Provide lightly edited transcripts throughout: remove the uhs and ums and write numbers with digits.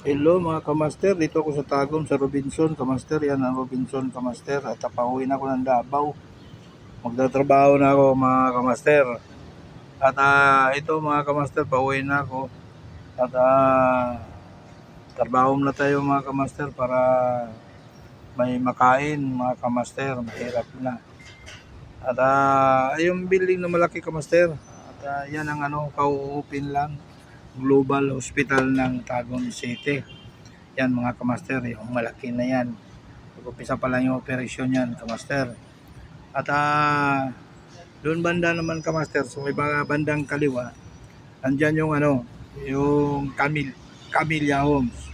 Hello mga kamaster, dito ako sa Tagum sa Robinson Kamaster. Yan ang Robinson Kamaster at pauwi na ako ng Davao. Magtatrabaho na ako mga kamaster. At ito mga kamaster, pauwi na ako. At trabaho na tayo mga kamaster para may makain mga kamaster. Mahirap na. At yung building na malaki kamaster. At yan ang kauupin lang. Global Hospital ng Tagum City. Yan mga kamaster, yung malaki na yan. Mag-upisa pa lang yung operasyon yan kamaster. At doon banda naman kamaster, so may bandang kaliwa, andyan yung yung Camellia Homes.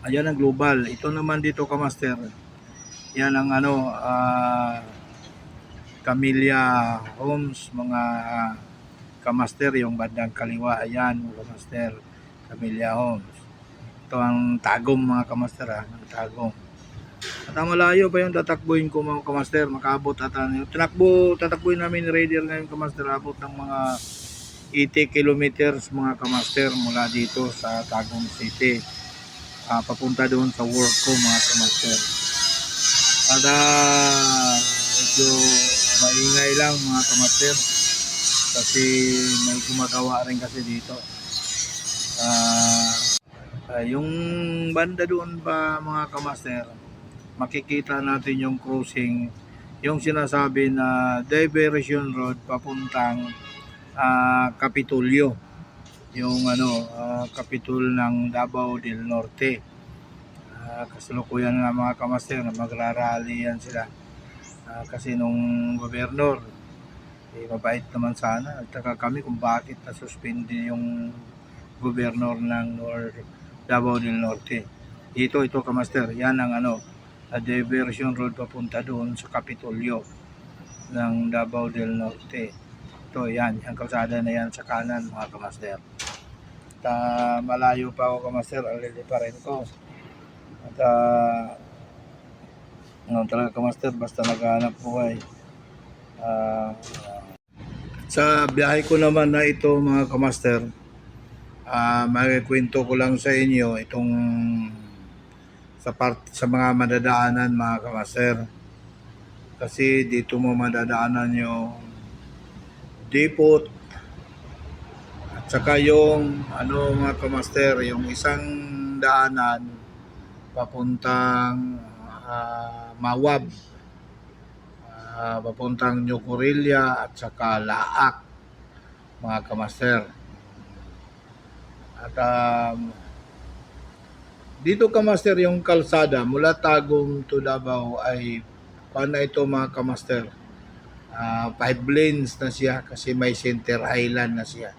Ayan ang global. Ito naman dito kamaster, yan ang Camellia Homes mga kamaster, yung bandang kaliwa. Ayan kamaster, Camellia Homes. Ito ang Tagum mga kamaster, ng Tagum. At malayo pa yung tatakbuhin ko mga kamaster, makabot at tatakbuhin namin raider ngayon kamaster, abot ng mga 80 kilometers mga kamaster mula dito sa Tagum City, papunta doon sa work ko mga kamaster. At medyo maingay lang mga kamaster kasi may gumagawa rin kasi dito. Yung banda doon pa mga kamaster, makikita natin yung crossing, yung sinasabi na diversion road papuntang Kapitolyo, yung Kapitol ng Davao del Norte. Kasalukuyan nga mga kamaster na magrarally yan sila, kasi nung gobernador mabait naman sana. Nagtaka kami kung bakit nasuspindi yung gobernador ng Davao del Norte. Ito kamaster, yan ang diversion road papunta doon sa Kapitolyo ng Davao del Norte. Ito yan, ang kalsada na yan sa kanan mga kamaster. At malayo pa ako kamaster, alili pa rin ko. At talaga kamaster, basta naghahanap buhay. Sa biyahe ko naman na ito mga kamaster, magkikwento ko lang sa inyo itong sa mga madadaanan mga kamaster. Kasi dito mo madadaanan yung depot at saka yung mga kamaster, yung isang daanan papuntang Mawab, papuntang New Corilla at saka Laak mga kamaster. At dito kamaster, yung kalsada mula Tagum to Davao ay paano ito mga kamaster, 5 lanes na siya kasi may center island na siya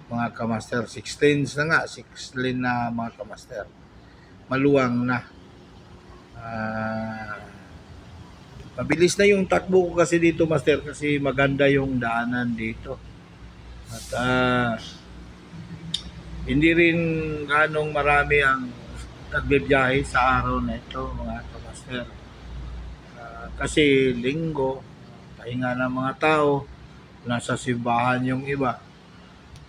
mga kamaster. 6 lanes na nga, 6 lane na mga kamaster, maluwang na. Mabilis na yung takbo ko kasi dito master, kasi maganda yung daanan dito. At hindi rin ganong marami ang nagbibiyahe sa araw na ito mga kamaster. Kasi linggo, pahinga ng mga tao, nasa simbahan yung iba.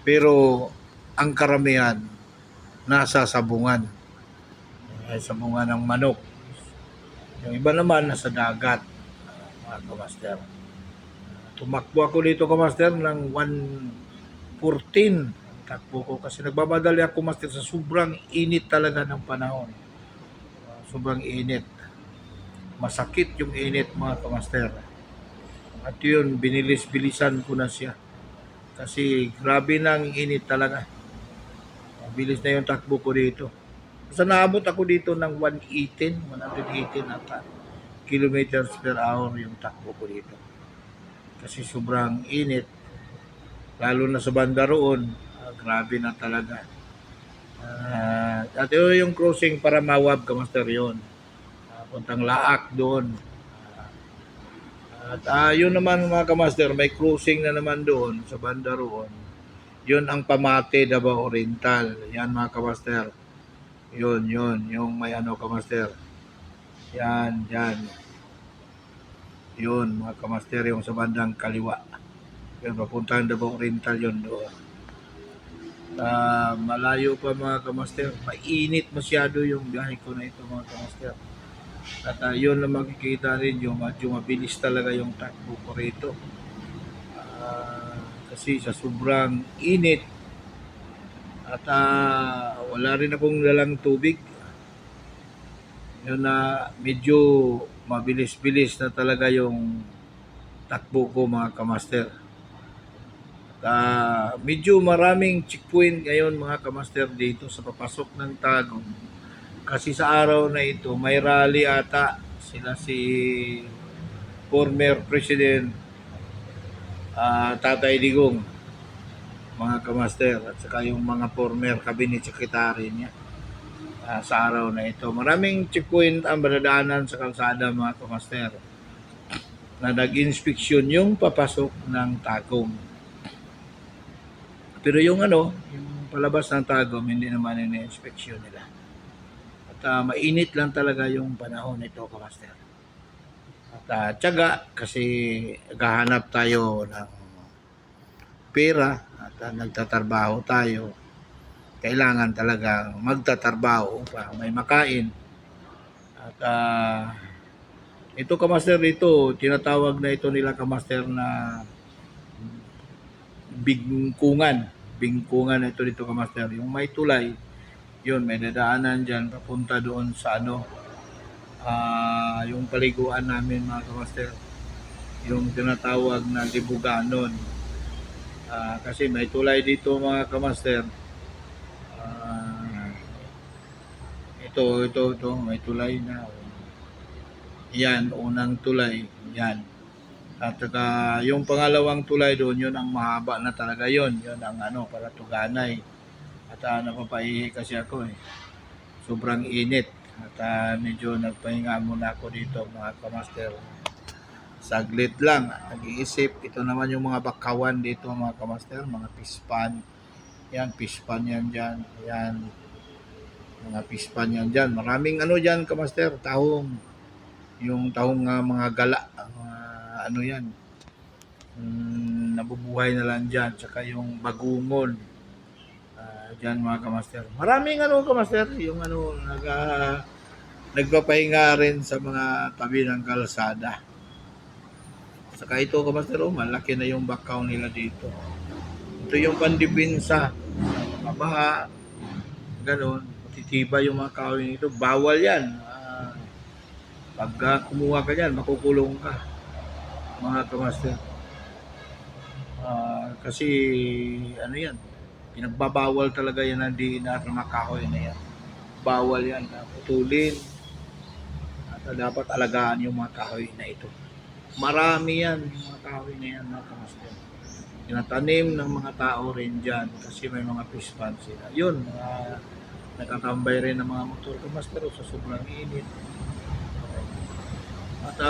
Pero ang karamihan nasa sabungan. Sabungan ng manok. Yung iba naman nasa dagat mga kamaster. Tumakbo ako dito kamaster ng 1:14. Takbo ko kasi nagbamadali ako master sa sobrang init talaga ng panahon. Sobrang init. Masakit yung init mga kamaster. At yun, binilis-bilisan ko na siya. Kasi grabe nang init talaga. Mabilis na yung takbo ko dito. Basta naabot ako dito ng 118 ata kilometers per hour yung takbo ko dito. Kasi sobrang init. Lalo na sa banda roon. Grabe na talaga. At yun yung crossing para Mawab kamaster yun. Puntang Laak doon. At yun naman mga kamaster, may crossing na naman doon sa banda roon. Yun ang Pamate, Davao Oriental. Yan mga kamaster. Yun, yung may kamaster. Yan. Yun, mga kamaster, yung sa bandang kaliwa. Yun, papuntang Davao Oriental yun doon. Malayo pa mga kamaster. Mainit masyado yung biyahe ko na ito mga kamaster. At yun na makikita rin yung medyo mabilis talaga yung takbo ko rito. Kasi sa sobrang init at wala rin akong dalang tubig. Yun na medyo mabilis-bilis na talaga yung takbo ko mga kamaster. Medyo maraming checkpoint ngayon mga kamaster dito sa papasok ng Tagum. Kasi sa araw na ito may rally ata sila si former President Tatay Digong mga kamaster at saka yung mga former cabinet secretary niya sa araw na ito. Maraming checkpoint ang madadaanan sa kalsada mga kamaster na nag-inspeksyon yung papasok ng Tagum. Pero yung yung palabas ng Tagum, hindi naman ini-inspeksyon nila. At mainit lang talaga yung panahon nito, kamaster. At tiyaga, kasi gahanap tayo ng pera at nagtatrabaho tayo. Kailangan talaga magtatrabaho para may makain. At ito, kamaster, dito, tinatawag na ito nila, kamaster, na bingkungan ito dito kamaster. Yung may tulay, yun, may dadaanan dyan papunta doon sa yung paliguan namin mga kamaster, yung tinatawag na Libuganon. Kasi may tulay dito mga kamaster. Ito, may tulay na. Yan, unang tulay, yan. At saka yung pangalawang tulay doon, yun ang mahaba na talaga yun. Yun ang para Tuganay. At napapaihi kasi ako eh. Sobrang init. At medyo nagpahinga muna ako dito mga kamaster. Saglit lang. Nag-iisip. Ito naman yung mga bakawan dito mga kamaster. Mga pispan. Yan, pispan yan dyan. Yan. Mga pispan yan dyan. Maraming dyan kamaster. Tahong. Yung tahong mga gala. Yan, nabubuhay na lang dyan, tsaka yung bagungon dyan mga kamaster. Maraming kamaster, yung nagpapahinga rin sa mga tabi ng kalsada. Saka ito kamaster, malaki na yung bakaw nila dito. Ito yung pandibinsa, mabaha, ganon, matitiba yung mga kawin ito. Bawal yan. Pag kumuha ka dyan, makukulong ka mga kamaster. Kasi yan, pinagbabawal talaga yan ng DNR na makahoy na yan. Bawal yan, putulin at dapat alagaan yung mga kahoy na ito. Marami yan yung mga kahoy na yan mga kamaster. Tinatanim ng mga tao rin dyan kasi may mga fish pond sila. Yun, nakatambay rin ng mga motor kamaster sa sobrang init. At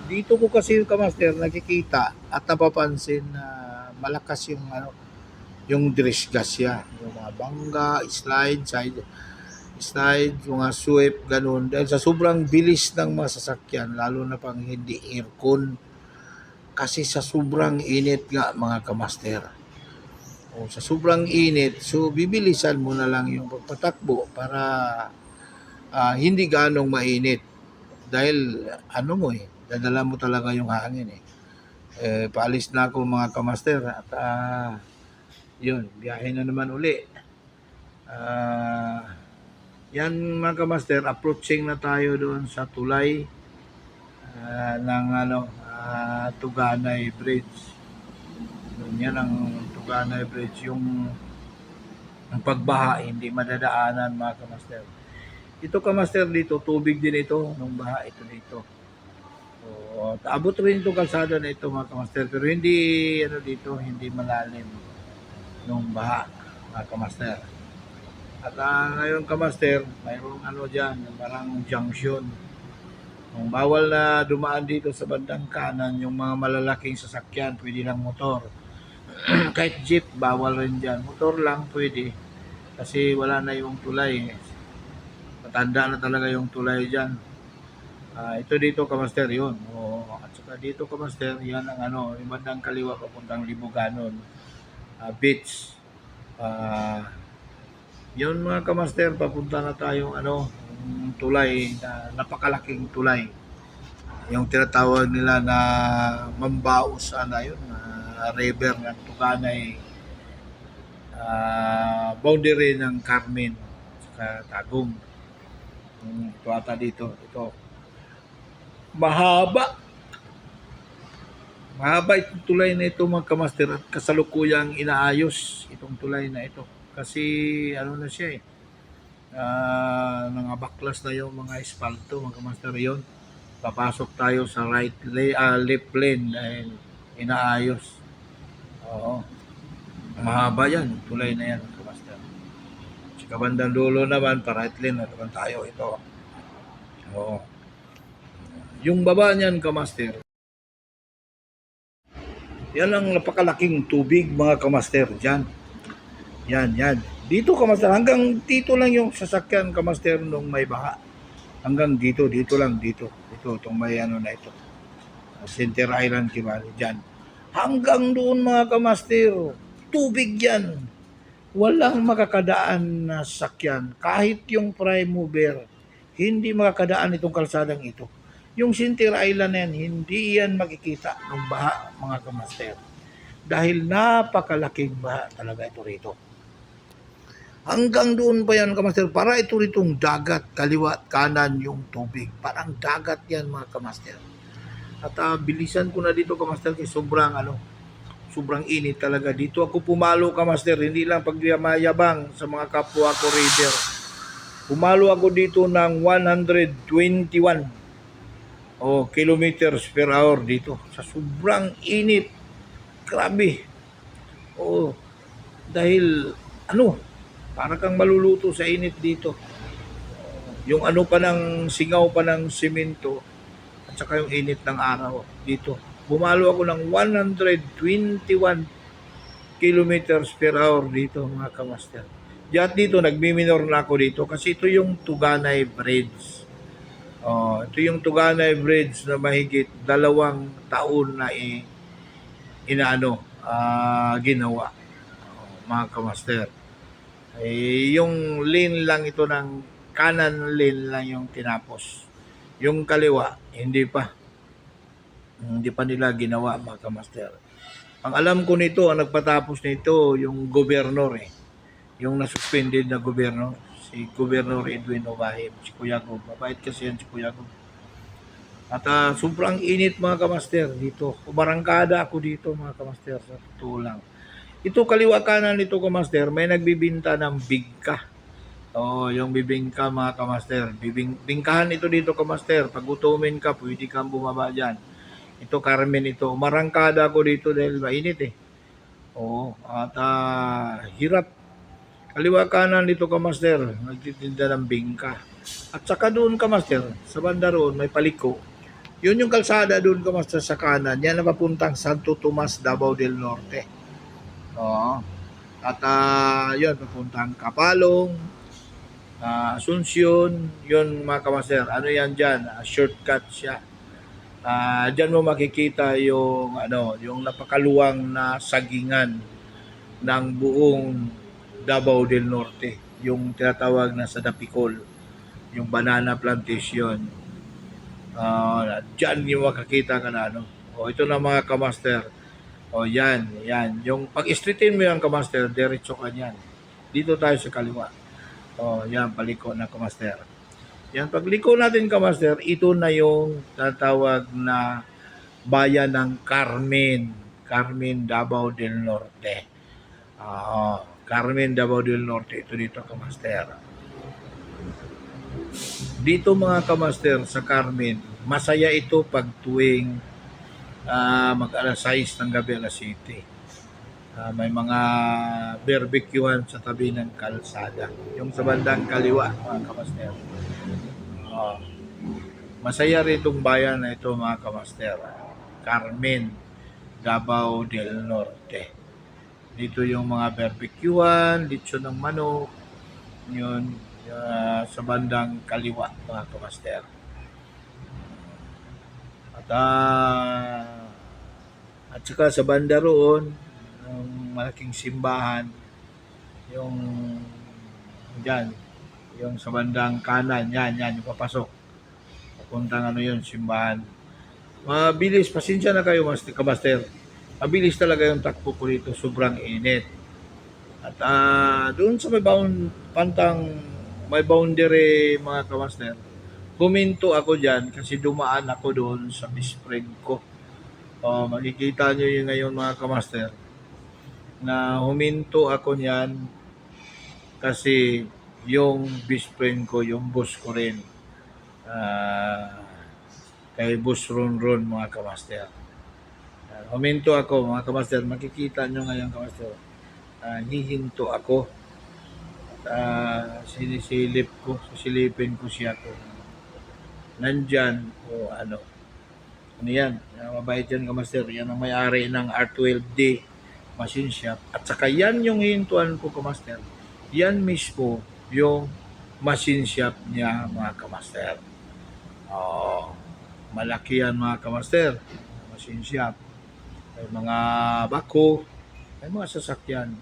dito ko kasi kamaster nakikita at napapansin na malakas yung yung disgrasya, yung mga bangga, slide, mga sweep, ganun. Dahil sa sobrang bilis ng mga sasakyan, lalo na pang hindi aircon, kasi sa sobrang init nga mga kamaster. Sa sobrang init, so bibilisan mo na lang yung pagpatakbo para hindi ganong mainit. Dahil dadala mo talaga yung hangin paalis na ako mga kamaster at yun, biyahe na naman uli. Yan mga kamaster, approaching na tayo doon sa tulay ng Tuganay Bridge. Yan ang Tuganay Bridge, yung pagbaha hindi madadaanan mga kamaster. Ito kamaster dito, tubig din ito nung baha ito dito. So, abot rin itong kalsada na ito mga kamaster, pero hindi dito, hindi malalim nung baha mga kamaster. At ngayon kamaster, mayroong dyan, parang junction. Kung bawal na dumaan dito sa bandang kanan, yung mga malalaking sasakyan, pwede lang motor. Kahit jeep, bawal rin dyan. Motor lang pwede, kasi wala na yung tulay. Matanda na talaga yung tulay dyan. Ito dito kamaster yun. At saka dito kamaster, yan ang ano, yung bandang kaliwa papuntang Libuganon Beach. Yun mga kamaster, papunta na tayong ano, tulay, na napakalaking tulay. Yung tinatawag nila na Mambaos, ano yun, river ng Tuganay, boundary ng Carmen, saka Tagum. Ito ata dito, ito. Mahaba itong tulay na ito mga kamaster, at kasalukuyang inaayos itong tulay na ito. Kasi ano na siya eh, nangabaklas na yung mga espalto mga kamaster yun. Papasok tayo sa left lane dahil inaayos. Oo. Mahaba yan, tulay na yan mga kamaster. Sa kabandang dulo naman, pa right lane na naman tayo ito. Oo. Yung baba niyan kamaster, yan ang napakalaking tubig mga kamaster dyan. Yan. Dito kamaster, hanggang dito lang yung sasakyan kamaster nung may baha. Hanggang dito lang, dito. Ito, itong may ano na ito. Center Island Kimali, dyan. Hanggang doon mga kamaster, tubig yan. Walang makakadaan na sasakyan. Kahit yung prime mover, hindi makakadaan itong kalsadang ito. Yung Center Island na yan, hindi yan makikita ng baha mga kamaster. Dahil napakalaking baha talaga ito rito. Hanggang doon pa yan kamaster, para ito ritong dagat, kaliwa at kanan yung tubig. Parang dagat yan mga kamaster. At bilisan ko na dito kamaster kasi sobrang init talaga. Dito ako pumalo kamaster, hindi lang pagyamayabang sa mga kapwa ko raider. Pumalo ako dito ng 121 kilometers per hour dito. Sa sobrang init. Grabe. Dahil parang kang maluluto sa init dito. Yung ano pa ng singaw pa ng simento at saka yung init ng araw dito. Bumalo ako ng 121 kilometers per hour dito mga kamaster. Diyan dito nagmi-minor na ako dito kasi ito yung Tuganay Bridge. Ito yung Tuganay Bridge na mahigit 2 taon na ginawa mga kamaster. Yung lane lang ito ng kanan lane lang yung tinapos. Yung kaliwa, hindi pa nila ginawa mga kamaster. Ang alam ko nito, ang nagpatapos nito, yung gobernador yung nasuspended na gobernador, si Gobernador Edwin Obahim, si Kuya Gob. Mabait kasi yan si Kuya Gob. At sobrang init mga kamaster dito. Umarangkada ako dito mga kamaster, sa totoo lang. Ito kaliwa kanan nito kamaster, may nagbibinta ng bigka. Yung bibingka mga kamaster. Bingkahan ito dito kamaster. Pag gutumin ka, pwede kang bumaba dyan. Ito Carmen ito. Umarangkada ako dito dahil mainit eh. At hirap. Kaliwa kanan dito kamaster, nagtitinda ng bingka. At saka doon kamaster, sa banda roon may paliko. Yun yung kalsada doon kamaster sa kanan. Yan na papuntang Santo Tomas, Davao del Norte. At yun, papuntang Kapalong, Asuncion, yun mga kamaster. Ano yan dyan? Shortcut siya. Dyan mo makikita yung napakaluwang na sagingan ng buong Davao del Norte, yung tinatawag na sa Dapicol, yung banana plantation. Diyan yung makakita ka na ito na mga kamaster. Yan. Yung pag-streetin mo yung kamaster, diretso ka yan. Dito tayo sa kaliwa. Yan, paliko na kamaster. Yan, pagliko natin kamaster, ito na yung tinatawag na bayan ng Carmen, Davao del Norte. Carmen, Davao del Norte. Ito dito kamaster. Dito mga kamaster sa Carmen, masaya ito pag tuwing mag-alas 6 ng gabi, alas 7. May mga barbecuehan sa tabi ng kalsada. Yung sa bandang kaliwa mga kamaster. Masaya rin itong bayan na ito mga kamaster. Carmen, Davao del Norte. Dito yung mga barbecuehan, lechon ng manok, yun, sa bandang kaliwa mga kamaster. At saka sa banda roon, yung malaking simbahan, yung dyan, yung sa bandang kanan, yan, yung papasok. Papuntang ano yun, simbahan. Mabilis, pasensya na kayo, Master. Mabilis talaga yung takbo ko dito, sobrang init. At doon sa may boundary mga kamaster, huminto ako dyan kasi dumaan ako doon sa best friend ko. Makikita nyo yun ngayon mga kamaster, na huminto ako niyan kasi yung best friend ko, yung boss ko rin, kay Boss Ron mga kamaster. Huminto ako mga kamaster, makikita nyo ngayon kamaster, hihinto ako. Sisilipin ko siya kung nandyan o ano. Ano yan? Mabait yan kamaster. Yan ang may-ari ng R12D machine shop. At saka yan yung hihintuan ko kamaster. Yan mismo yung machine shop niya mga kamaster. Malaki yan mga kamaster. Machine shop. May mga bako. May mga sasakyan.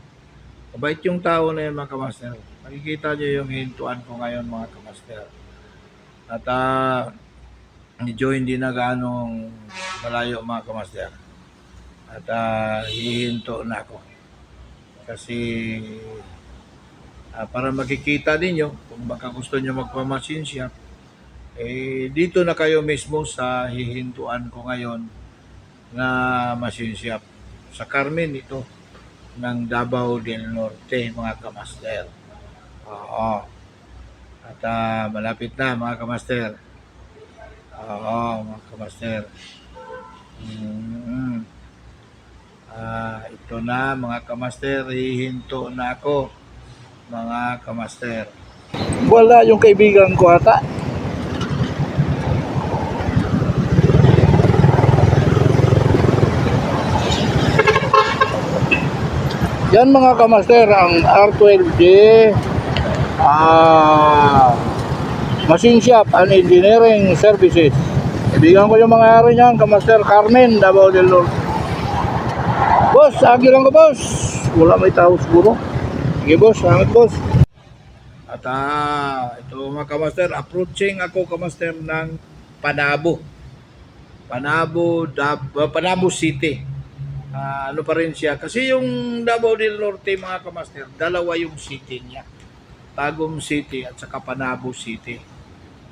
Mabait yung tao na yan mga kamaster. Makikita nyo yung hintuan ko ngayon mga kamaster. At medyo hindi na ganong malayo mga kamaster. At hihinto na ako. Kasi para makikita ninyo kung baka gusto nyo magpa-machine shop, dito na kayo mismo sa hihintuan ko ngayon na machine shop. Sa Carmen ito ng Davao del Norte mga kamaster. At malapit na mga kamaster. Mga kamaster. Ito na mga kamaster, hihinto na ako mga kamaster. Wala yung kaibigan ko ata. Yan mga kamaster, ang R12D Machine Shop and Engineering Services. Kaibigan ko yung mga ari niyan, kamaster Carmen, Davao del Norte. Boss, agi lang ko boss. Wala may tao siguro. Sige boss, salamat boss. At ito mga kamaster, approaching ako kamaster ng Panabo. Panabo City. Ano pa rin siya. Kasi yung Davao del Norte mga kamaster, dalawa yung city niya. Tagum City at saka Panabo City.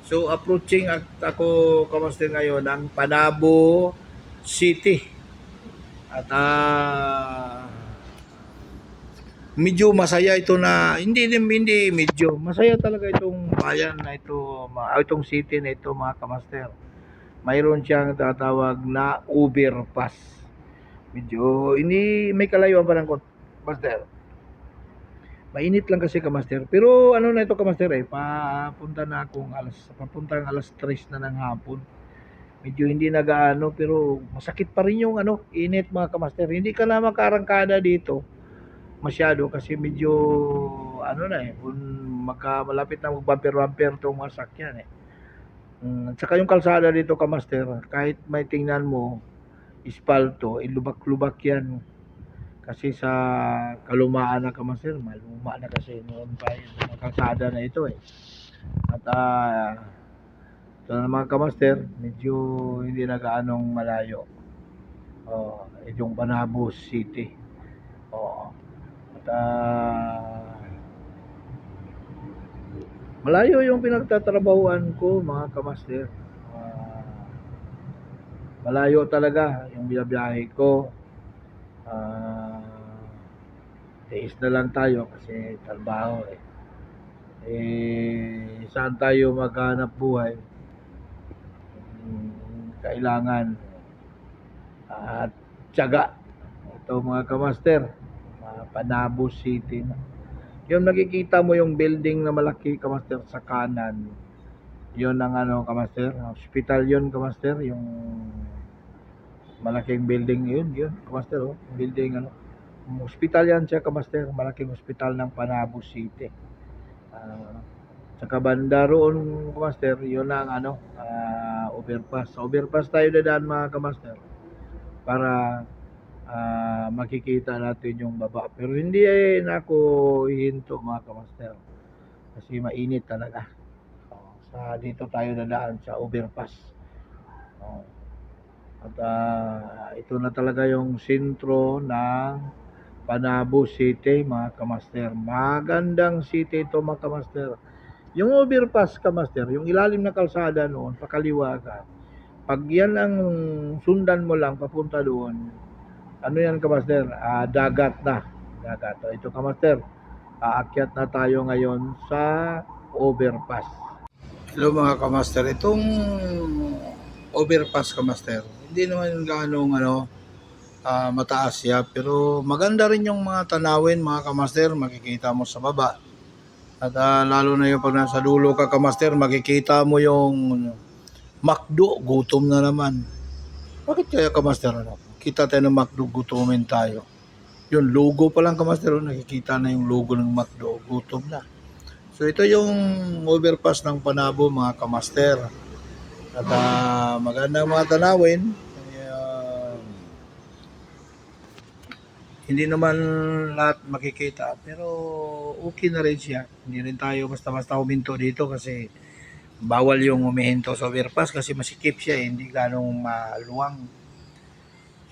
So approaching ako kamaster ngayon ng Panabo City. At medyo masaya ito na, hindi medyo, masaya talaga itong bayan na ito, itong city na ito mga kamaster. Mayroon siyang tatawag na overpass. Medyo, hindi, may kalayuan pa ng kamaster. Mainit lang kasi kamaster. Pero ano na ito kamaster papuntang alas 3 na ng hapon. Medyo hindi nagaano pero masakit pa rin yung init mga kamaster. Hindi ka na makarangkada dito masyado kasi medyo kung malapit na mag-bumper tong masakyan At saka yung kalsada dito kamaster, kahit may tingnan mo ispalto, lubak-lubak yan. Kasi sa kalumaan na kamaster, maluma na kasi noon pa yung kalsada na ito At ito na mga kamaster, medyo hindi na gaanong malayo. Yung Panabo City. At malayo yung pinagtatrabahuan ko mga kamaster. Malayo talaga yung biyahe ko. Tiis na lang tayo kasi trabaho saan tayo maghanap buhay? Kailangan at tiyaga. Ito mga kamaster, Panabo City na. Yung nakikita mo yung building na malaki kamaster sa kanan, yun ang kamaster, hospital yun kamaster, yung malaking building yun kamaster building hospital yan siya kamaster, malaking hospital ng Panabo City. Sa kabanda roon kamaster, yun ang overpass. Sa overpass tayo dadaan mga kamaster para makikita natin yung baba. Pero hindi na ako hihinto mga kamaster kasi mainit talaga. Sa dito tayo dadaan sa overpass. At ito na talaga yung sentro ng Panabo City mga kamaster. Magandang city ito mga kamaster. Yung overpass kamaster, yung ilalim na kalsada noon, pakaliwa ka. Pag yan ang sundan mo lang papunta doon, ano yan kamaster? Dagat na. Dagat. Ito kamaster, aakyat na tayo ngayon sa overpass. Hello mga kamaster, itong overpass kamaster, hindi naman gaano mataas siya, pero maganda rin yung mga tanawin mga kamaster, makikita mo sa baba. At lalo na yung pag nasa dulo ka kamaster, makikita mo yung McDo, gutom na naman. Bakit kaya kamaster kita tayo ng McDo, gutomin tayo. Yung logo pa lang kamaster, nakikita na yung logo ng McDo, gutom na. So ito yung overpass ng Panabo mga kamaster. At magandang mga tanawin. Hindi naman lahat makikita, pero okay na rin siya. Hindi rin tayo basta-basta huminto dito kasi bawal yung humihinto sa overpass kasi masikip siya, hindi ganong maluwang.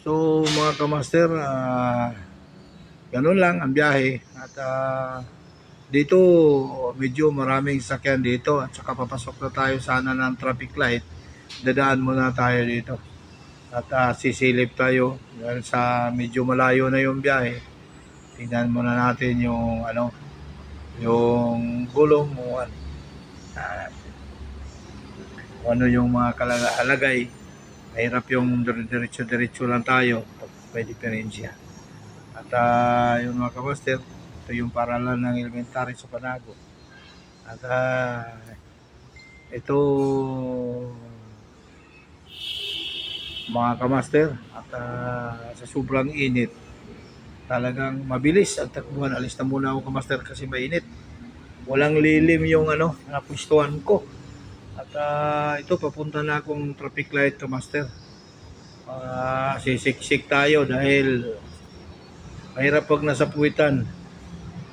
So mga kamaster, ganun lang ang biyahe. At dito medyo maraming sakyan dito at saka papasok na tayo sana ng traffic light. Dadaan muna tayo dito. At sisilip tayo dahil sa medyo malayo na yung biyahe. Tingnan muna natin yung yung gulong mo ano yung mga kalagay. Mahirap yung diretso-diretso lang tayo pag diferensya. At yung mga kamaster, ito yung paralan ng elementary sa Panabo. At ito mga kamaster, at sa sobrang init talagang mabilis ang takbuhan. Alis na muna ako kamaster kasi mainit, walang lilim yung napustuhan ko. At ito papunta na akong traffic light kamaster. Sisiksik tayo dahil mahirap pag nasa puwitan.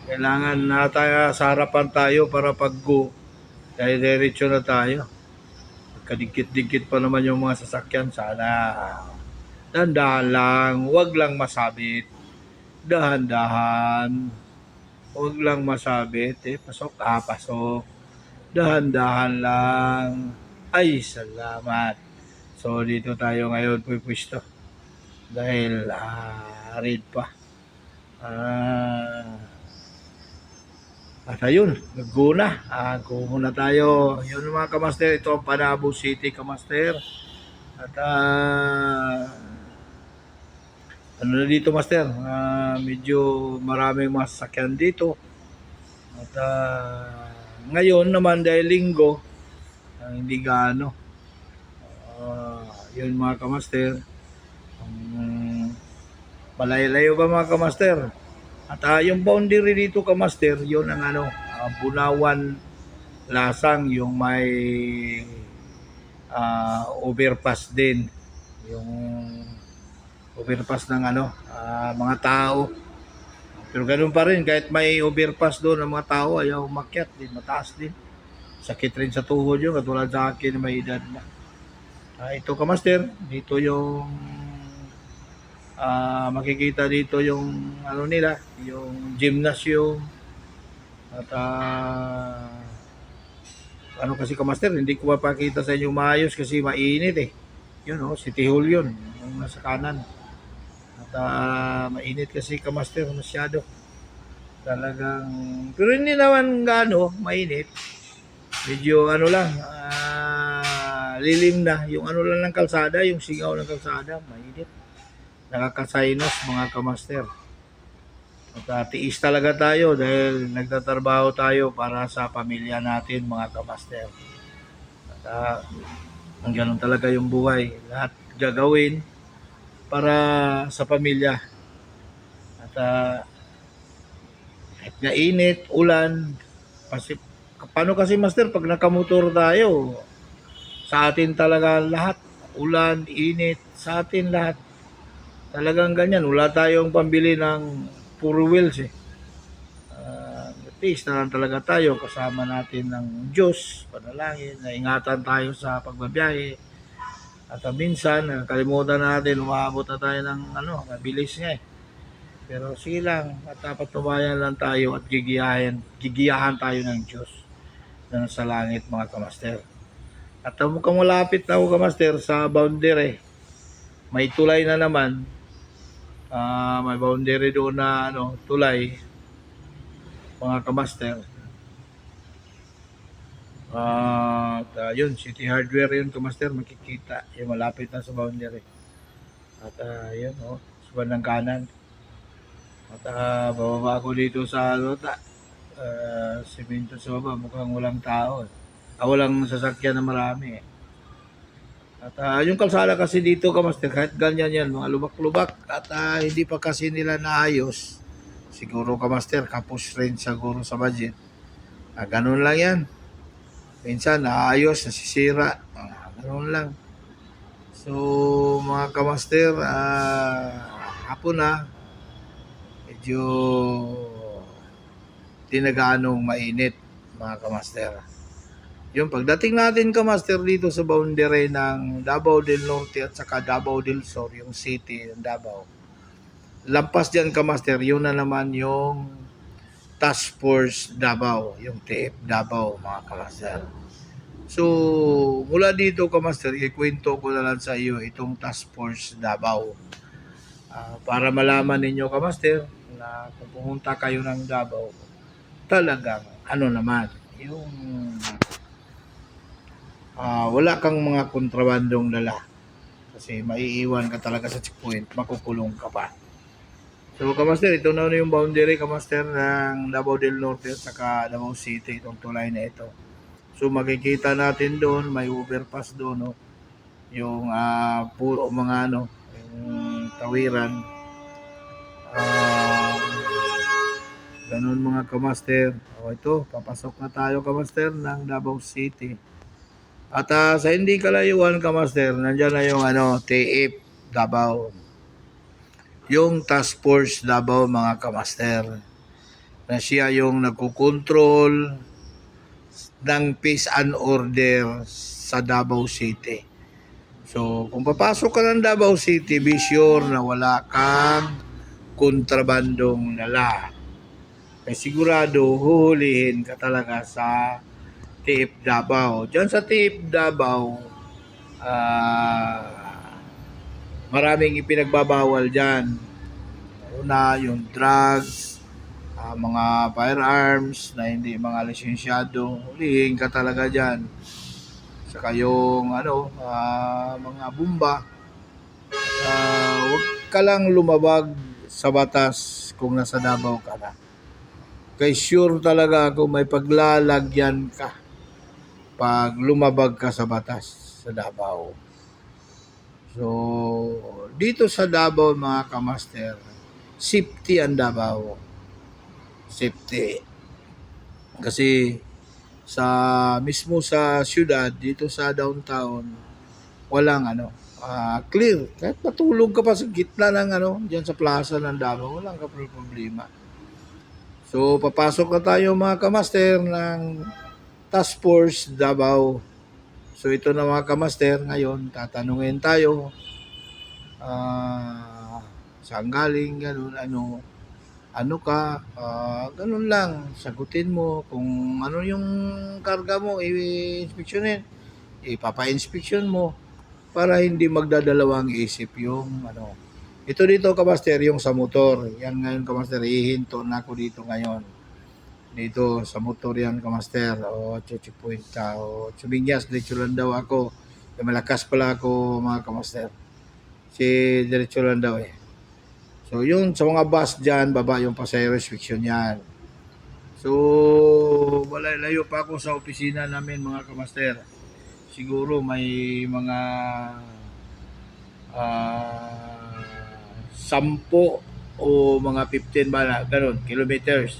Kailangan na tayo sa harapan tayo para pag go dahil diretso na tayo. Kadikit-dikit pa naman yung mga sasakyan. Sana dahan-dahan lang, wag lang masabit. Dahan-dahan, wag lang masabit. Pasok, pasok. Dahan-dahan lang. Ay, salamat. So dito tayo ngayon pupwesto dahil red pa. At ayun, nag-go na. Go muna tayo. Yun mga kamaster, ito ang Panabo City kamaster. At ano na dito master, medyo maraming mga sasakyan dito. At ngayon naman dahil linggo, hindi gaano. Yun mga kamaster. Malayo-layo ba mga kamaster? At yung boundary dito kamaster, yun ang Bunawan Lasang, yung may overpass din. Yung overpass ng mga tao. Pero ganoon pa rin, kahit may overpass doon ng mga tao, ayaw umakyat din, mataas din. Sakit rin sa tuhod yun, katulad sa akin na may edad na. Ito kamaster, dito yung makikita dito yung nila, yung gymnasium. At kasi kamaster, hindi ko mapakita sa inyo maayos kasi mainit yun City Hall yun, yung nasa kanan. At mainit kasi kamaster, masyado talagang, pero hindi naman gaano mainit, medyo lang lilim na yung lang ng kalsada, yung singaw ng kalsada, mainit. Nakakasainos mga kamaster. At tiis talaga tayo dahil nagtatrabaho tayo para sa pamilya natin mga kamaster. At ang ganun talaga yung buhay. Lahat gagawin para sa pamilya. At kahit nga init, ulan, paano kasi master pag nakamotor tayo, Sa atin talaga lahat. Ulan, init, sa atin lahat. Talagang ganyan. Wala tayong pambili ng puro wheels eh. At least na lang talaga tayo kasama natin ng Diyos, panalangin, na ingatan tayo sa pagbabiyahe. At minsan, kalimutan natin, umabot na tayo ng mabilis nga eh. Pero sige lang, at dapat tumayan lang tayo at gigiyahan tayo ng Diyos na nasa langit mga kamaster. At mukhang malapit na ako kamaster sa boundary. May tulay na naman. May boundary doon na tulay mga kamaster. At yun, City Hardware yun kamaster, makikita yung malapit na sa boundary. At yun sa bandang kanan. At bababa ko dito sa lota. Simento sa baba, mukhang walang tao eh. Walang sasakyan na marami eh. At yung kalsada kasi dito kamaster, kahit ganyan yan, mga lubak-lubak at hindi pa kasi nila naayos. Siguro kamaster, kapos rin siguro sa budget. Ganun lang yan. Minsan naayos, nasisira. Ganun lang. So mga kamaster, hapon na, medyo tinagaanong mainit mga kamaster. Yung pagdating natin kamaster dito sa boundary ng Davao del Norte at saka Davao del Sur, yung city ng Davao. Lampas dyan kamaster, yun na naman yung Task Force Davao, yung TF Davao mga kamaster. So mula dito kamaster, ikwento ko na lang sa iyo itong Task Force Davao. Para malaman ninyo kamaster na kung pumunta kayo ng Davao, talagang naman, yung wala kang mga kontrabandong dala. Kasi maiiwan ka talaga sa checkpoint, makukulong ka pa. So kamaster, ito na yung boundary kamaster ng Davao del Norte at saka Davao City, itong tulay na ito. So makikita natin doon, may overpass doon, yung puro mga yung tawiran. Ganun mga kamaster. Ito, papasok na tayo kamaster ng Davao City. At sa hindi kalayuan kamaster, nandiyan na yung TF Davao. Yung Task Force Davao mga kamaster. Na siya yung nagkukontrol ng peace and order sa Davao City. So, kung papasok ka ng Davao City, be sure na wala kang kontrabandong dala. Kaya sigurado, huhulihin ka talaga sa TF Davao. Diyan sa TF Davao, maraming ipinagbabawal dyan. Una, yung drugs, mga firearms na hindi mga lisensyado, hulihin ka talaga dyan. Saka yung mga bomba. Huwag ka lang lumabag sa batas kung nasa Davao ka na. Kaya sure talaga ako may paglalagyan ka pag lumabag ka sa batas sa Davao. So, dito sa Davao mga kamaster, safety ang Davao. Safety. Kasi mismo sa syudad, dito sa downtown, walang clear. Kahit matulog ka pa sa gitna ng diyan sa plaza ng Davao, walang problema. So, papasok na tayo mga kamaster ng Task Force Davao. So, ito na mga kamaster, ngayon, tatanungin tayo saan galing, ganun, ano ka, ganun lang, sagutin mo kung ano yung karga mo, i-inspeksyonin, ipapa-inspeksyon mo para hindi magdadalawang isip yung Ito dito kamaster, yung sa motor, yan ngayon kamaster, ihinto na ako dito ngayon. Dito sa motor yan kamaster, checkpoint ka, sumigyas, diretso lang daw ako, malakas pala ako mga kamaster, diretso lang daw eh. So yun, sa mga bus dyan, baba yung passenger restriction yan. So layo pa ako sa opisina namin mga kamaster. Siguro may mga 10 o mga 15 ba ganun, kilometers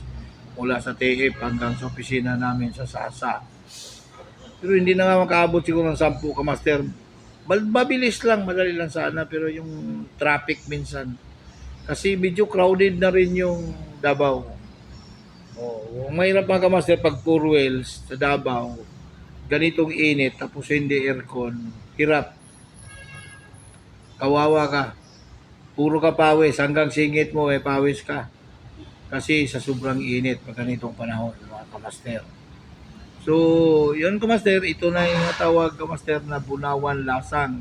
mula sa TF hanggang sa opisina namin sa Sasa. Pero hindi na nga makaabot siguro ng 10 ka master. Mabilis lang, madali lang sana, pero yung traffic minsan. Kasi medyo crowded na rin yung Davao. Oh, ang mahirap mga kamaster pag four wheels sa Davao, ganitong init, tapos hindi aircon, hirap, kawawa ka. Puro ka pawis, hanggang singit mo pawis ka. Kasi sa sobrang init pag ganitong panahon, mga kamaster. So, yun kamaster, ito na yung natawag kamaster na Bunawan Lasang.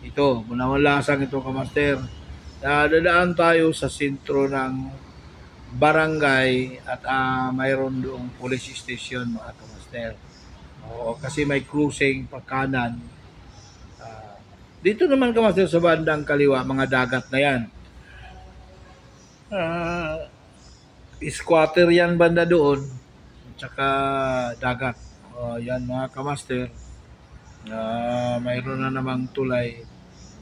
Ito, Bunawan Lasang ito kamaster. Dadaan tayo sa sentro ng barangay at mayroon doong police station mga kamaster. Oo, kasi may cruising pa kanan. Ah, dito naman kamaster sa bandang kaliwa, mga dagat na yan. Squatter yan banda doon. Tsaka dagat. Yan mga kamaster. Mayroon na namang tulay.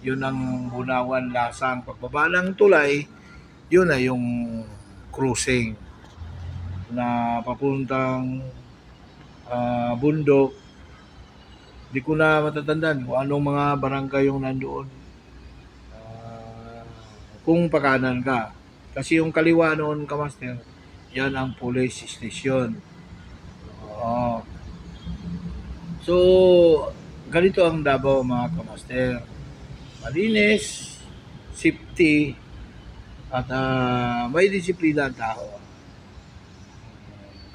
Yun ang Bunawan Lasang. Pagbaba ng tulay, yun na yung cruising na papuntang bundok. Di ko na matatandaan kung anong mga barangay yung nandoon. Kung pakanan ka. Kasi yung kaliwa noon kamaster, yan ang police station. So, ganito ang Davao mga kamaster. Malinis, safety, at may disiplina ang tao.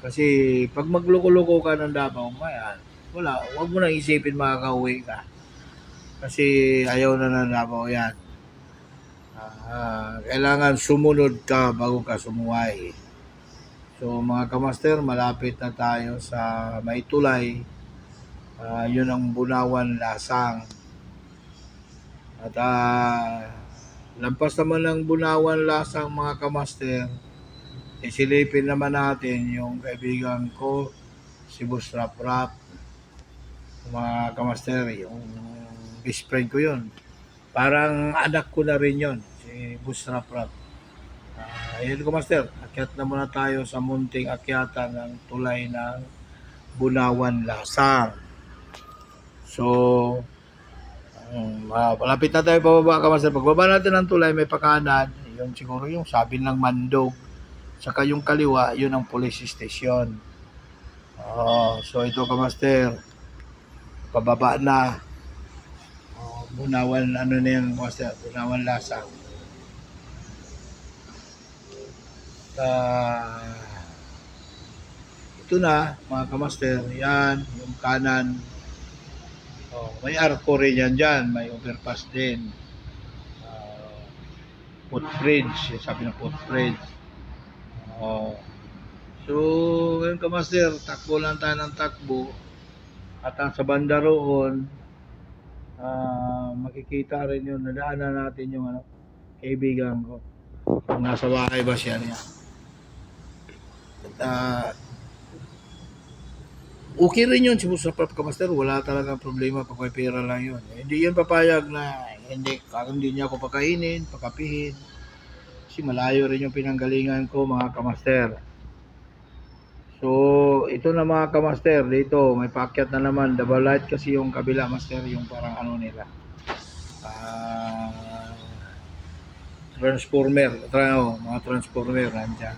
Kasi pag magloko-loko ka ng Davao, wala, huwag mo nang isipin makakauwi ka. Kasi ayaw na ng Davao yan. Kailangan sumunod ka bago ka sumuway. So mga kamaster, malapit na tayo sa may tulay. Yun ang Bunawan Lasang. At lampas naman ng Bunawan Lasang mga kamaster, isilipin naman natin yung kaibigan ko, si Boss Rap Rap. Mga kamaster, yung best friend ko yun. Parang anak ko na rin yun, si Boss Rap Rap. Ayun kamaster, akyat na muna tayo sa munting akyatan ng tulay ng Bunawan Lasang. So, malapit na tayo pababa kamaster. Pagbaba natin ng tulay, may pakanan. Yun siguro yung sabi ng Mandog. Saka yung kaliwa, yun ang police station. So ito kamaster, pababa na. Bunawan, ano na yun kamaster? Bunawan Lasang. Ito na mga kamaster, yan, yung kanan. May arko rin yan dyan, may overpass din. Footbridge, sabi ng footbridge. So, ngayon kamaster, takbo lang tayo ng takbo. At ang sa banda roon, makikita rin yun, nadaanan natin yung kaibigan ko. Kung nasa bahay ba siya niya. At okay rin yun, si Boss Rap Rap kamaster, wala talagang problema pag may pera lang yun. Hindi yun papayag na hindi niya ako pakainin, pakapihin. Kasi malayo rin yung pinanggalingan ko mga kamaster. So, ito na mga kamaster, dito may paakyat na naman, double light kasi yung kabila master, yung parang ano nila. Transformer, mga transformer nandyan.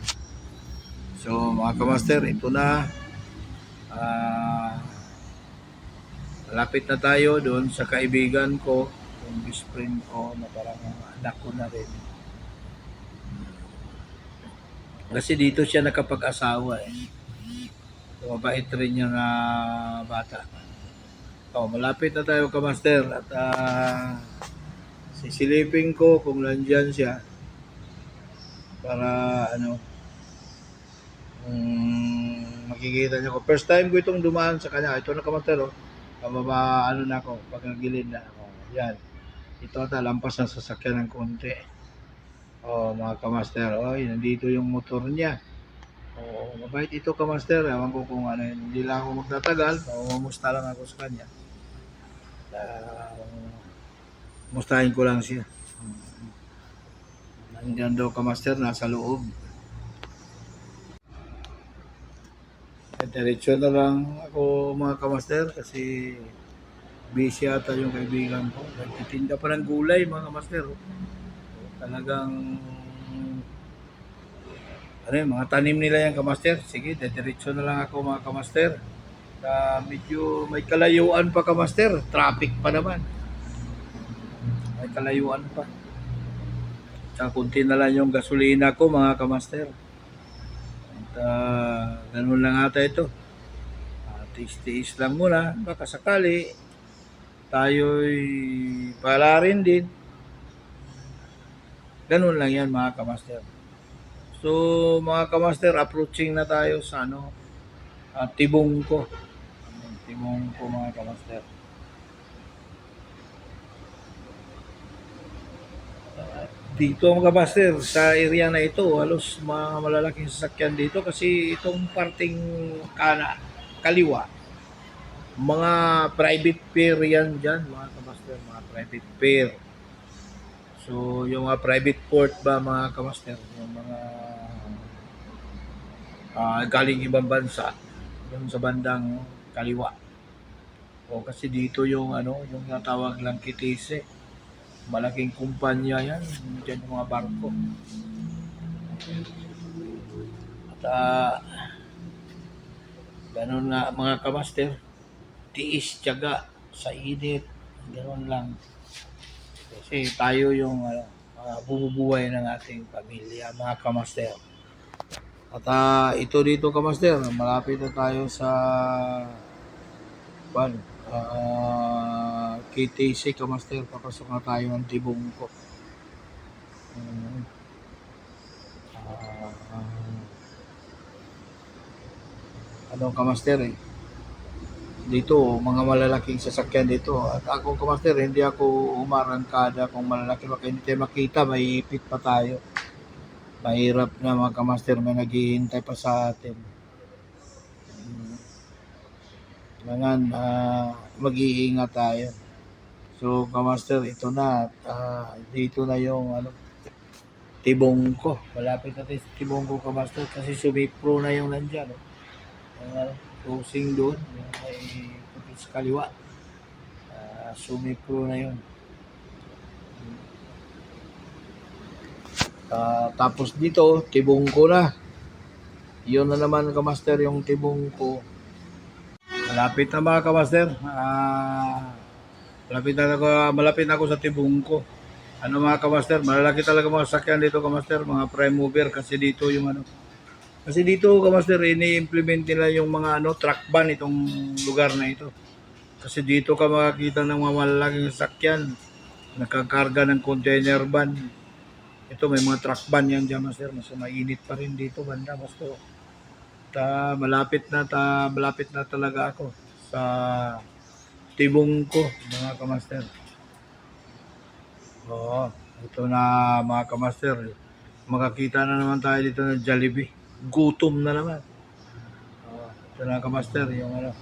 So, mga kamaster, ito na. Malapit na tayo doon sa kaibigan ko, yung best friend ko na parang anak ko na rin. Kasi dito siya nakapag-asawa So, mabait rin yung bata. Malapit na tayo kamaster at sisilipin ko kung nandyan siya para makikita niyo ko. First time ko itong dumaan sa kanya. Ito na kamaster na ako, pagkagilid na ako. Yan. Ito ata, lampas na sasakyan ng konti. Mga kamaster. Nandito yung motor niya. Mabait ito kamaster. Ewan ko kung hindi lang ako magtatagal. Mamusta lang ako sa kanya. Mustahin ko lang siya. Nandiyan daw kamaster, nasa loob. Diretso na lang ako mga kamaster kasi busy ata yung kaibigan ko. Nagtitinda pa ng gulay mga kamaster. Talagang ano yun, mga tanim nila yung kamaster. Sige, diretso na lang ako mga kamaster. Medyo may kalayuan pa kamaster. Traffic pa naman. May kalayuan pa. Tsaka kunti na lang yung gasolina ko mga kamaster. At ganun lang ata ito. Tiis-tiis lang muna. Baka sakali tayo'y pala rin din. Ganun lang yan mga kamaster. So mga kamaster, approaching na tayo sa Tibong ko. Tibong ko mga kamaster. Dito mga kamaster, sa area na ito, halos mga malalaking sasakyan dito kasi itong parting kaliwa, mga private pair yan dyan mga kamaster, mga private pair. So yung mga private port ba mga kamaster, yung mga galing ibang bansa, yung sa bandang kaliwa. O kasi dito yung yung natawag lang kitise. Malaking kumpanya yan, dyan yung mga barko. At ganun nga mga kamaster, tiis tiyaga sa init, ganun lang. Kasi tayo yung bumubuhay ng ating pamilya mga kamaster. At ito dito kamaster, malapit na tayo sa KTC kamaster, papasok na tayo ng Tibong ko. Kamaster dito mga malalaking sasakyan dito, at ako kamaster hindi ako umarangkada kung malalaki, baka hindi tayo makita, may ipit pa tayo, mahirap na mga kamaster, may naghihintay pa sa atin. Kailangan mag-iingat tayo. So kamaster, ito na dito na yung Tibong ko, malapit natin sa Tibong ko kamaster, kasi sumipro na yung nandyan closing doon may sa kaliwa, sumipro na yun. Tapos dito Tibong ko na, yun na naman kamaster yung Tibong ko. Malapit na mga kamaster, malapit na ako sa Tibong ko. Mga kamaster, malalaki talaga mga sakyan dito kamaster, mga prime mover, kasi dito yung kasi dito kamaster, ini-implement nila yung mga truck ban itong lugar na ito. Kasi dito ka makakita ng mga malalaking sakyan, nagkakarga ng container van. Ito may mga truck ban yan dyan master, mas mainit pa rin dito banda master. Malapit na talaga ako sa Tibong ko mga kamaster. Ito na mga kamaster, makakita na naman tayo dito ng Jollibee. Gutom na naman. Ito na kamaster, yung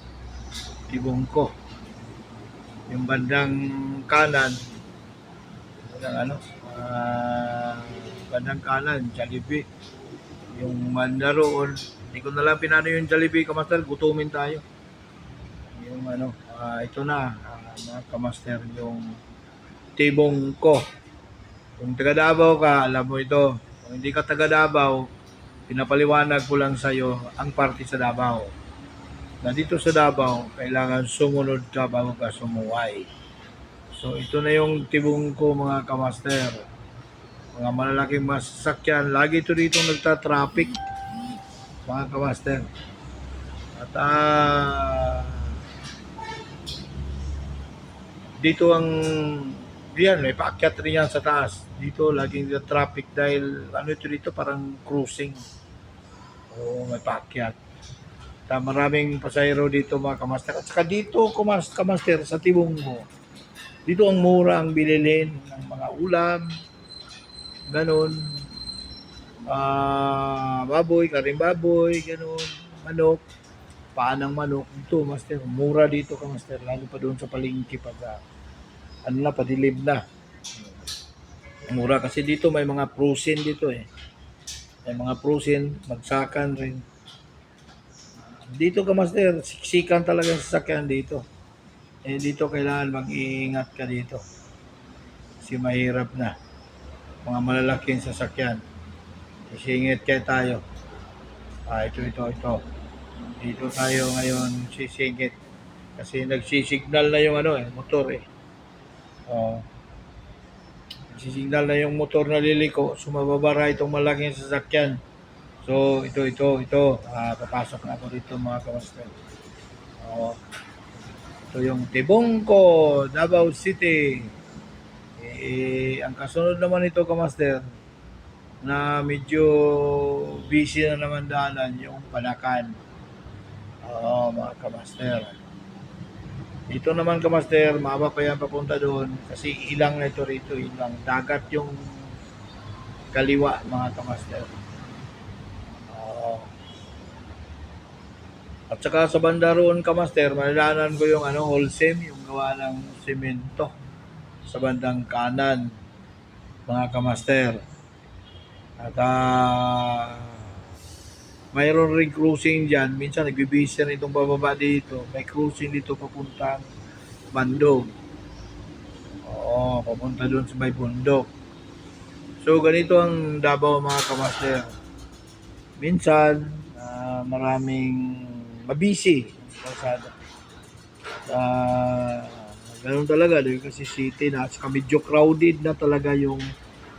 Tibong ko. Yung bandang kanan, bandang kanan, Jollibee. Yung mandaroon, hindi ko na lang pinano yung Jollibee kamaster, gutumin tayo. Yung ito na mga kamaster, yung Tibong ko. Kung taga Davao ka, alam mo ito. Kung hindi ka taga Davao, pinapaliwanag ko lang sa'yo ang parte sa Davao. Na dito sa Davao, kailangan sumunod ka bago ka sumuway. So ito na yung Tibong ko mga kamaster. Mga malalaking masasakyan, lagi ito dito nagta-traffic mga kamaster. At dito ang diyan, may paakyat rin yan sa taas. Dito laging traffic dahil ito dito parang cruising. May paakyat. Maraming pasahero dito mga kamaster. At saka dito kamaster sa Tibong ko, dito ang mura ang bilhin ng mga ulam, ganun, baboy, karing baboy, ganun, manok, paanang manok. Ito master, mura dito kamaster, lalo pa doon sa palengke pag padilim na. Mura kasi dito may mga frozen dito may mga frozen, magsakan rin. Dito ka master, siksikan talaga ang sasakyan dito. Eh dito kailangan mag-iingat ka dito. Kasi mahirap na. Mga malalaking sasakyan. Sisingit kaya tayo. Ito. Dito tayo ngayon sisingit. Kasi nagsisignal na yung motor eh. Oh, nagsisignal na yung motor na liliko. Sumababara itong malaking sasakyan. So, ito. Papasok na ako dito mga kamaster. Oh, ito yung Tibongko, Davao City. Ang kasunod naman ito kamaster, na medyo busy na naman daanan yung Panakan. Mga kamaster. Dito naman kamaster, mahaba pa yan papunta doon kasi ilang na ito rito, ilang. Dagat yung kaliwa mga kamaster. At saka sa banda roon kamaster, malalanan ko yung wholesale, yung gawa ng semento sa bandang kanan mga kamaster. At mayroon ring cruising dyan. Minsan nagbibisa rin itong bababa dito. May cruising dito papuntang Bandog. Papunta doon sa may bundok. So ganito ang Davao mga kamaster. Minsan maraming mabisi ang kalsada. Ganun talaga dahil kasi city na, saka medyo crowded na talaga yung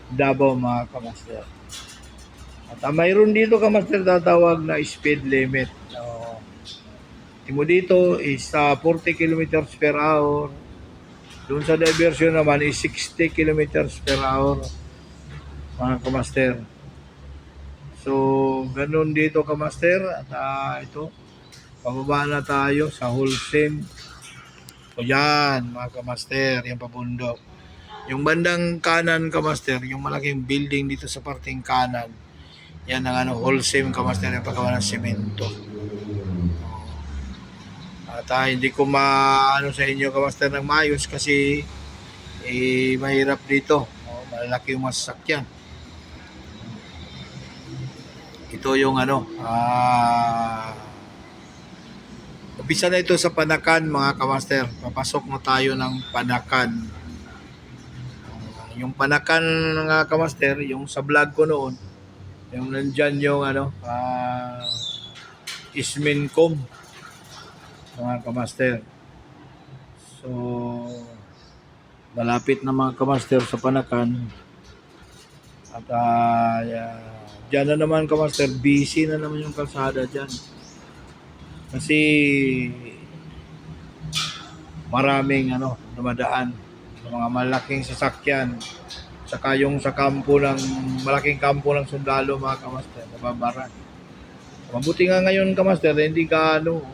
Davao mga kamaster. At mayroon dito kamaster tatawag na speed limit. Timo dito is 40 kilometers per hour. Doon sa diversion naman is 60 kilometers per hour mga kamaster. So ganun dito kamaster. At ito, pababa na tayo sa wholesale. O yan mga kamaster, yung pabundok. Yung bandang kanan kamaster, yung malaking building dito sa parting kanan, yan ang wholesale kamaster, yung paggawa ng semento. At hindi ko sa inyo kamaster ng maayos kasi mahirap dito. Malaki yung masasakyan. Ito yung umpisa na ito sa Panakan mga kamaster. Papasok na tayo ng Panakan. Yung Panakan mga kamaster, yung sa vlog ko noon, yung nandyan yung Ismincom mga kamaster. So malapit na mga kamaster sa Panakan. At dyan na naman kamaster, busy na naman yung kalsada dyan. Kasi maraming dumadaan ng mga malaking sasakyan. Saka yung sa kampo ng malaking kampo ng sundalo mga kamaster, nababara. Mabuti nga ngayon kamaster, hindi ganong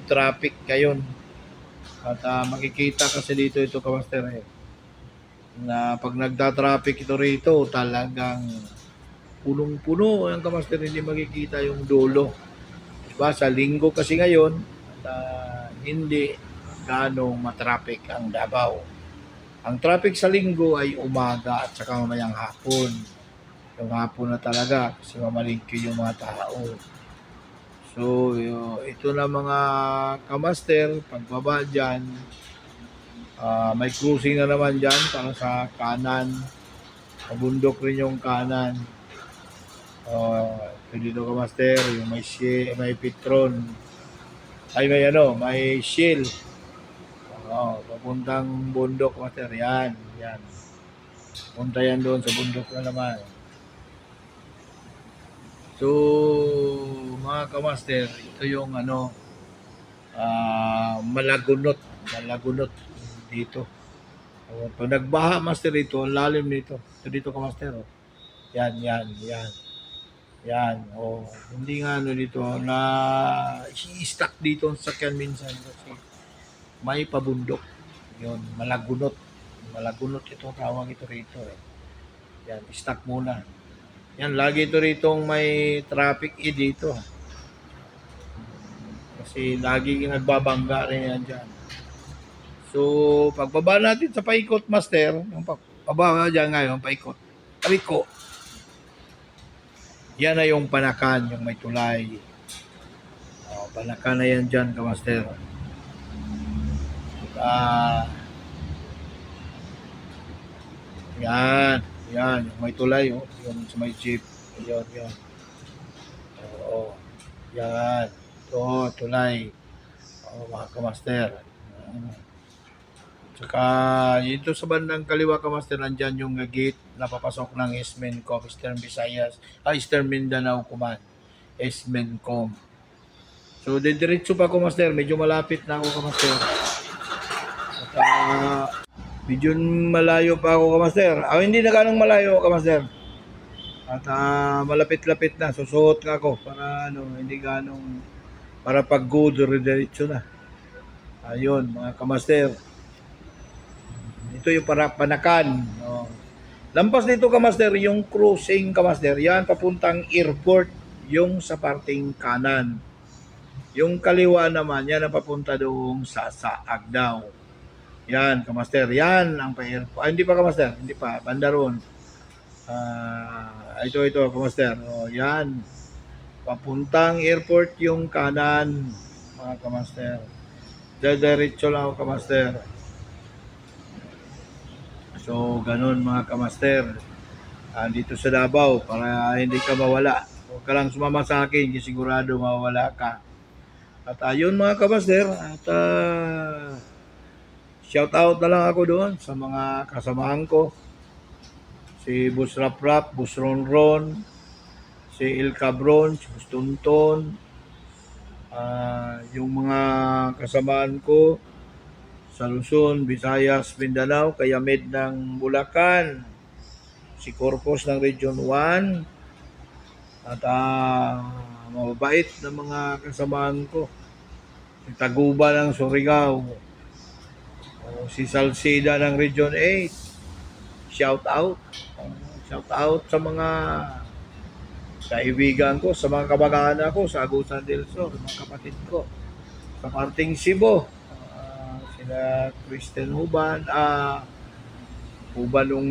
traffic ngayon. At makikita kasi dito ito kamaster na pag nagda-traffic ito rito, talagang punong-puno ang kamaster, hindi makikita yung dulo. Diba, sa linggo kasi ngayon, hindi ganong matraffic ang Davao. Ang traffic sa linggo ay umaga at saka mamayang hapon. Yung hapon na talaga kasi mamalingki yung mga tao. So, ito na mga kamaster, pagbaba dyan, may cruising na naman dyan para sa kanan. Pabundok rin yung kanan. Ito dito kamaster, yung may Petron. Ay may Shell. Papuntang bundok kamaster. Yan. Punta yan doon sa bundok na naman. So, mga kamaster, ito yung malagunot dito. Pag nagbaha master ito, ang lalim nito. Ito dito kamaster. Yan. Hindi nga dito na i-stack dito ang sakyan minsan kasi may pabundok. Yun, malagunot. Malagunot itong tawag ito rito Yan, stack muna. Yan, lagi ito rito may traffic dito. Kasi lagi nagbabangga rin yan dyan. So, pagbaba natin sa paikot master, yung pababa dyan ngayon, paikot. Ariko. Yan na yung Panakan, yung may tulay. Panakan na yan dyan, kamaster. Yan, yan, yung may tulay, yung sa may jeep. Yan. Oo, yan. Ito, tulay. Mga kamaster. Tsaka, dito sa bandang kaliwa, kamaster, nandyan yung gate na papasok ng Esmencom, Eastern Visayas, Eastern Mindanao Command, Esmencom. So, didiretso pa ako, master. Medyo malapit na ako, kamaster. At, medyo malayo pa ako, kamaster. Hindi na ganong malayo, kamaster. At malapit-lapit na. Susuot nga ako para hindi ganong para pag go, diretso na. Ayun, mga kamaster. Ito yung para Panakan. Lampas dito, kamaster, yung cruising, kamaster. Yan, papuntang airport, yung sa parting kanan. Yung kaliwa naman, yan ang papunta doon sa Agdao. Yan, kamaster. Yan ang pa-airport. Hindi pa, kamaster. Hindi pa. Banda roon. Ito, kamaster. Yan. Papuntang airport yung kanan, mga kamaster. Diretso lang ako, kamaster. So, ganun, mga kamaster. Dito sa Davao, para hindi ka mawala. Huwag ka lang sumama sa akin, sigurado mawala ka. At ayun, mga kamaster. At shout out na lang ako doon sa mga kasamahan ko. Si Bus Rap, Bus Ronron, si Il Cabron, si Bus Tunton, yung mga kasamahan ko sa Luzon, Visayas, Mindanao, Kayamid ng Bulacan, si Corpus ng Region 1, at mababait na mga kasamahan ko. Si Taguba ng Surigao, si Salcida ng Region 8. Shout out sa mga kaibigan ko, sa mga kamag-anak ko sa Agusan del Sur, mga kapatid ko. Sa parting Cebu, sila Kristen Huban, Huban nung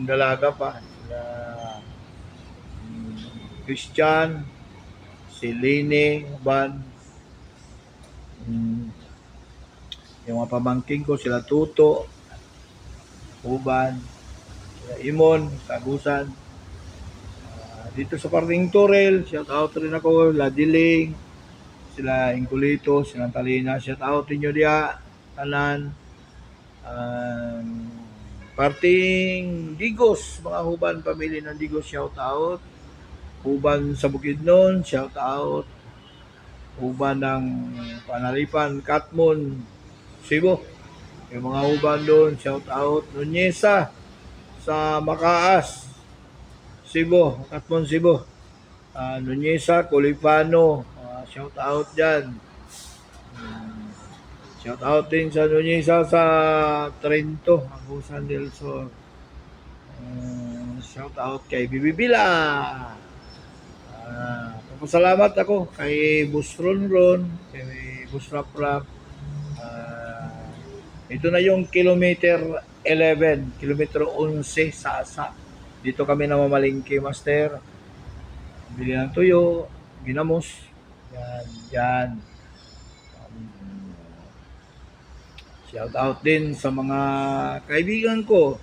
dalaga pa, sila Christian, si Lini Huban, yung mga pamangking ko, sila Tuto Huban, sila Imon, Sagusan. Dito sa parting Torel, shout out rin ako, Ladiling, sila Inculito, sila Talina, shout out inyo diya, tanan. Parting Digos, mga Huban, pamilya ng Digos, shout out. Huban sa Bukidnon, shout out. Huban ng Panalipan, Katmon, Cebu. Yung mga Huban doon, shout out. Nunyesa sa Makaas, Cebu, Katmon, Cebu. Nunyesa, Colipano, shout out dyan. Shout out din sa Nunyesa sa Trento, Agusan del Sur. Shout out kay Bibibila. Pasalamat ako kay Bus Ronron, kay Bus Rap. Ito na yung kilometer 11, kilometer 11 sa Asa. Dito kami namamalingki, master. Bili ng tuyo, ginamos. Yan. Shout out din sa mga kaibigan ko.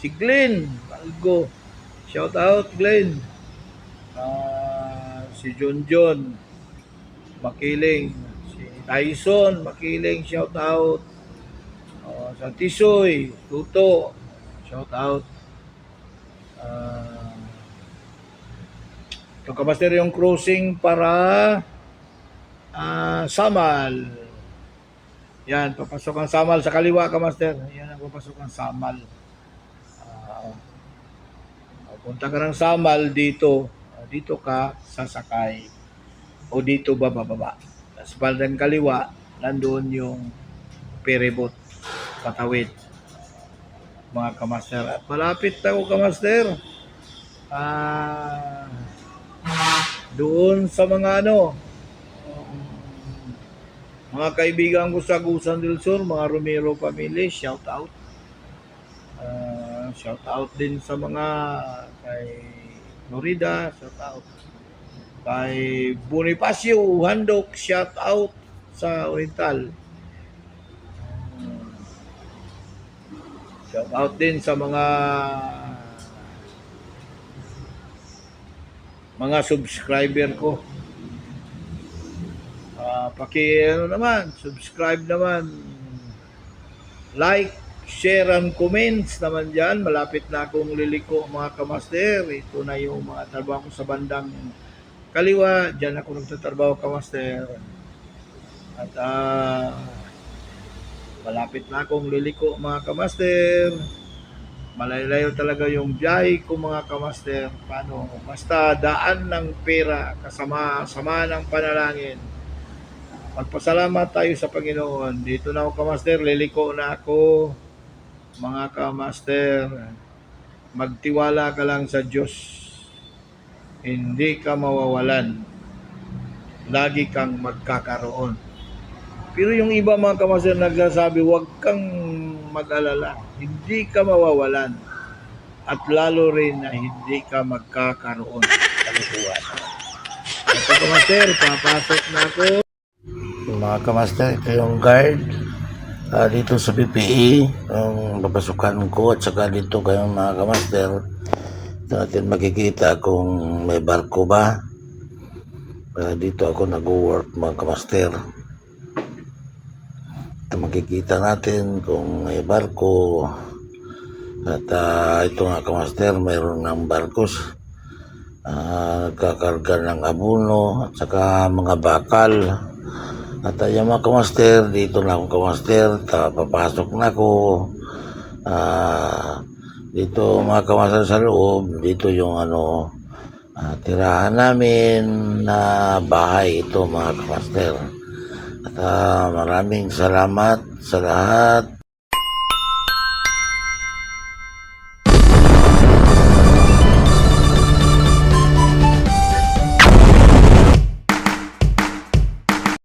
Si Glenn Algo. Shout out, Glenn. Si John Makiling. Si Tyson Makiling, shout out. Sa Tisoy, Tuto, shout out. Ito, kamaster, yung cruising para Samal. Yan, papasok ang Samal sa kaliwa, kamaster. Yan ang papasok ang Samal. Punta ka ng Samal dito. Dito ka sasakay. O dito bababa. Sa bandang kaliwa, nandoon yung ferryboat. Patawid. Mga kamaster. At malapit ako, kamaster. Doon sa mga mga kaibigan ko sa Agusan del Sur, mga Romero family, shout out. Shout out din sa mga kay Florida, shout out. Kay Bonifacio Handok, shout out sa Oriental. Shout out din sa mga subscriber ko. Ano naman, subscribe naman, like, share, and comments naman dyan. Malapit na akong liliko mga kamaster. Ito na yung mga trabaho ko sa bandang kaliwa. Dyan ako nagtatrabaho kamaster. At malapit na akong liliko mga kamaster. Malalayo talaga yung biyahe ko mga kamaster. Paano? Basta daan ng pera kasama ng panalangin. Magpasalamat tayo sa Panginoon. Dito na ako kamaster, liliko na ako. Mga kamaster, magtiwala ka lang sa Diyos. Hindi ka mawawalan. Lagi kang magkakaroon. Pero yung iba mga kamaster nagsasabi, huwag kang mag-alala. Hindi ka mawawalan. At lalo rin na hindi ka magkakaroon. Kalukuhan. Ito kamaster, papasok na ako. Mga kamaster, ito yung guard dito sa PPE, yung papasukan ko, at saka dito kayong mga kamaster. Ito natin makikita kung may barko ba. Dito ako nag-work mga kamaster. Ito makikita natin kung may barko. At ito nga kamaster, mayroon ng barkos. Nagkakarga ng abono at saka mga bakal. At yung mga kamaster, dito na akong kamaster, papasok na ako. Dito mga kamaster sa loob, dito yung tirahan namin na bahay ito mga kamaster. At maraming salamat sa lahat